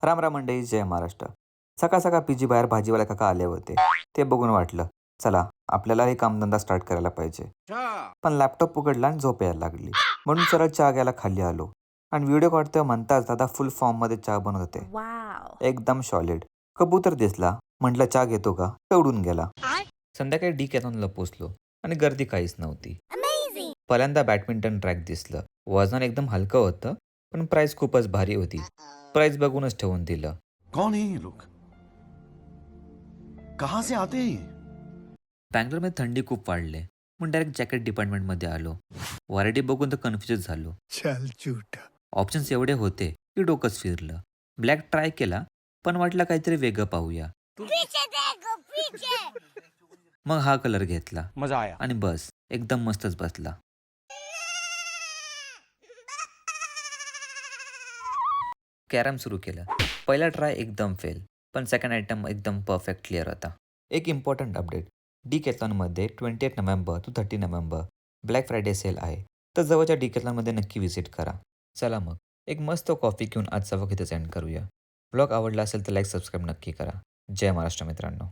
राम राम मंडळी, जय महाराष्ट्र. सकाळ सकाळ पीजी बाहेर भाजीवाला काका आले होते. ते बघून वाटलं चला आपल्यालाही कामधंदा स्टार्ट करायला पाहिजे. पण लॅपटॉप उघडला आणि झोप यायला लागली. म्हणून सरळ चहा घ्यायला खाली आलो आणि व्हिडिओ काढतोय म्हणताच दादा फुल फॉर्म मध्ये चहा बनवत होते. एकदम सॉलिड. कबूतर दिसला. म्हटलं चहा घेतो का, तेवढून गेला. संध्याकाळी डी कॅथॉनला पोचलो आणि गर्दी काहीच नव्हती. पहिल्यांदा बॅडमिंटन ट्रॅक दिसलं. वजन एकदम हलकं होतं पण प्राइस खूपच भारी होती. प्राइस बघूनच ठेवून दिलं. कौन है ये लोग? कहां से आते हैं ये? बँगलोरमध्ये थंडी खूप वाढले म्हणून डायरेक्ट जॅकेट डिपार्टमेंटमध्ये आलो. व्हरायटी बघून तर कन्फ्युज झालो. ऑप्शन्स एवढे होते की डोकंच फिरलं. ब्लॅक ट्राय केला पण वाटलं काहीतरी वेगळं पाहूया. मग हा कलर घेतला. मजा आया. आणि बस एकदम मस्तच बसला. कॅरम सुरू केलं. पहिला ट्राय एकदम फेल पण सेकंड आयटम एकदम परफेक्ट क्लिअर होता. एक इम्पॉर्टंट अपडेट. डिकॅथलॉनमध्ये 28 November to 30 November black Friday sale आहे. तर जवळच्या डिकॅथलॉनमध्ये नक्की व्हिजिट करा. चला मग एक मस्त कॉफी घेऊन आजचा वक्त इथेच एंड करूया. ब्लॉग आवडला असेल तर लाईक सबस्क्राईब नक्की करा. जय महाराष्ट्र मित्रांनो.